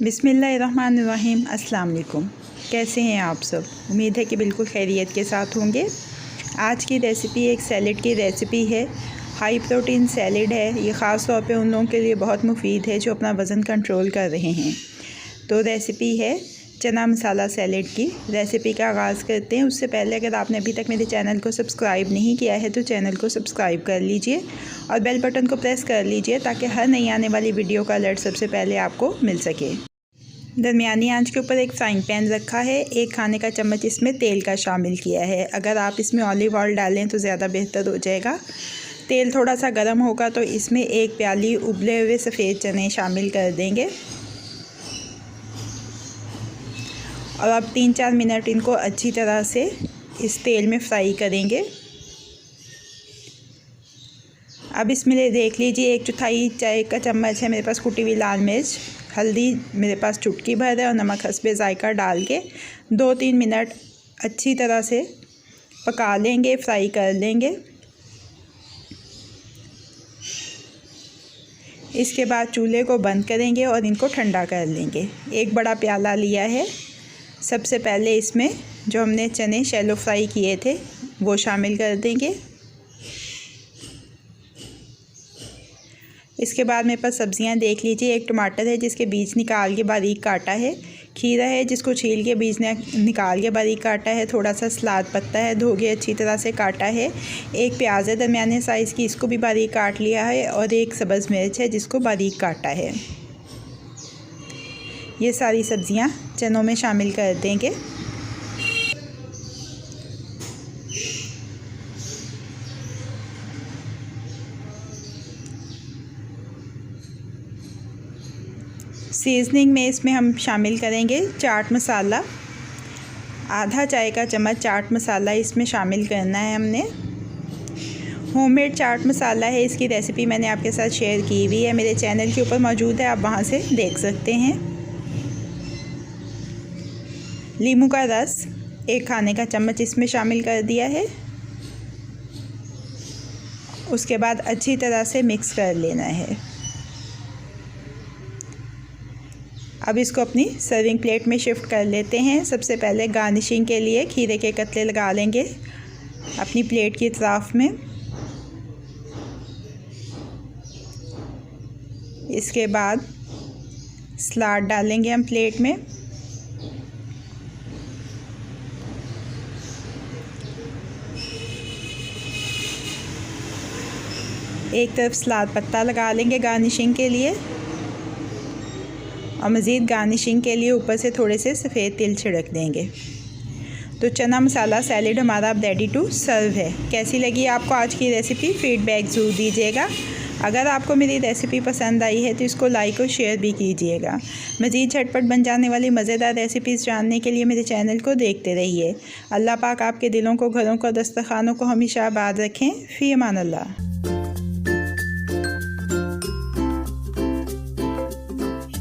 बिस्मिल्लाहिर्रहमानिर्रहीम। अस्सलाम वालेकुम। कैसे हैं आप सब? उम्मीद है कि बिल्कुल खैरियत के साथ होंगे। आज की रेसिपी एक सैलेड की रेसिपी है। हाई प्रोटीन सैलेड है। ये ख़ास तौर पे उन लोगों के लिए बहुत मुफीद है जो अपना वज़न कंट्रोल कर रहे हैं। तो रेसिपी है चना मसाला सैलेड की। रेसिपी का आगाज़ करते हैं। उससे पहले अगर आपने अभी तक मेरे चैनल को सब्सक्राइब नहीं किया है तो चैनल को सब्सक्राइब कर लीजिए और बेल बटन को प्रेस कर लीजिए ताकि हर नई आने वाली वीडियो का अलर्ट सबसे पहले आपको मिल सके। दरमियानी आंच के ऊपर एक फ्राइंग पैन रखा है। 1 खाने का चम्मच इसमें तेल का शामिल किया है। अगर आप इसमें ऑलिव ऑयल डालें तो ज़्यादा बेहतर हो जाएगा। तेल थोड़ा सा गर्म होगा तो इसमें 1 प्याली उबले हुए सफ़ेद चने शामिल कर देंगे और अब 3-4 मिनट इनको अच्छी तरह से इस तेल में फ्राई करेंगे। अब इसमें देख लीजिए 1/4 चाय का चम्मच है मेरे पास कुटी हुई लाल मिर्च, हल्दी मेरे पास चुटकी भर है और नमक हस्बे ज़ायका डाल के 2-3 मिनट अच्छी तरह से पका लेंगे, फ्राई कर लेंगे। इसके बाद चूल्हे को बंद करेंगे और इनको ठंडा कर लेंगे। 1 बड़ा प्याला लिया है। सबसे पहले इसमें जो हमने चने शैलो फ्राई किए थे वो शामिल कर देंगे। इसके बाद मेरे पास सब्ज़ियां देख लीजिए। 1 टमाटर है जिसके बीज निकाल के बारीक काटा है। खीरा है जिसको छील के बीज निकाल के बारीक काटा है। थोड़ा सा सलाद पत्ता है, धो के अच्छी तरह से काटा है। 1 प्याज है दरमियाने साइज़ की, इसको भी बारीक काट लिया है और 1 सब्ज़ मिर्च है जिसको बारीक काटा है। ये सारी सब्ज़ियां चनों में शामिल कर देंगे। सीजनिंग में इसमें हम शामिल करेंगे चाट मसाला। आधा चाय का चम्मच चाट मसाला इसमें शामिल करना है हमने। होममेड चाट मसाला है। इसकी रेसिपी मैंने आपके साथ शेयर की हुई है, मेरे चैनल के ऊपर मौजूद है, आप वहां से देख सकते हैं। नींबू का रस 1 खाने का चम्मच इसमें शामिल कर दिया है। उसके बाद अच्छी तरह से मिक्स कर लेना है। अब इसको अपनी सर्विंग प्लेट में शिफ्ट कर लेते हैं। सबसे पहले गार्निशिंग के लिए खीरे के कतले लगा लेंगे अपनी प्लेट की अतराफ में। इसके बाद सलाद डालेंगे हम प्लेट में। एक तरफ सलाद पत्ता लगा लेंगे गार्निशिंग के लिए और मज़ीद गार्निशिंग के लिए ऊपर से थोड़े से सफ़ेद तिल छिड़क देंगे। तो चना मसाला सैलेड हमारा अब रेडी टू सर्व है। कैसी लगी आपको आज की रेसिपी? फ़ीडबैक ज़रूर दीजिएगा। अगर आपको मेरी रेसिपी पसंद आई है तो इसको लाइक और शेयर भी कीजिएगा। मज़ीद झटपट बन जाने वाली मज़ेदार रेसिपीज़ जानने के लिए मेरे चैनल को देखते रहिए। अल्लाह पाक आपके दिलों को, घरों को, दस्तरखानों को हमेशा आबाद रखें। फ़ी अमान अल्लाह।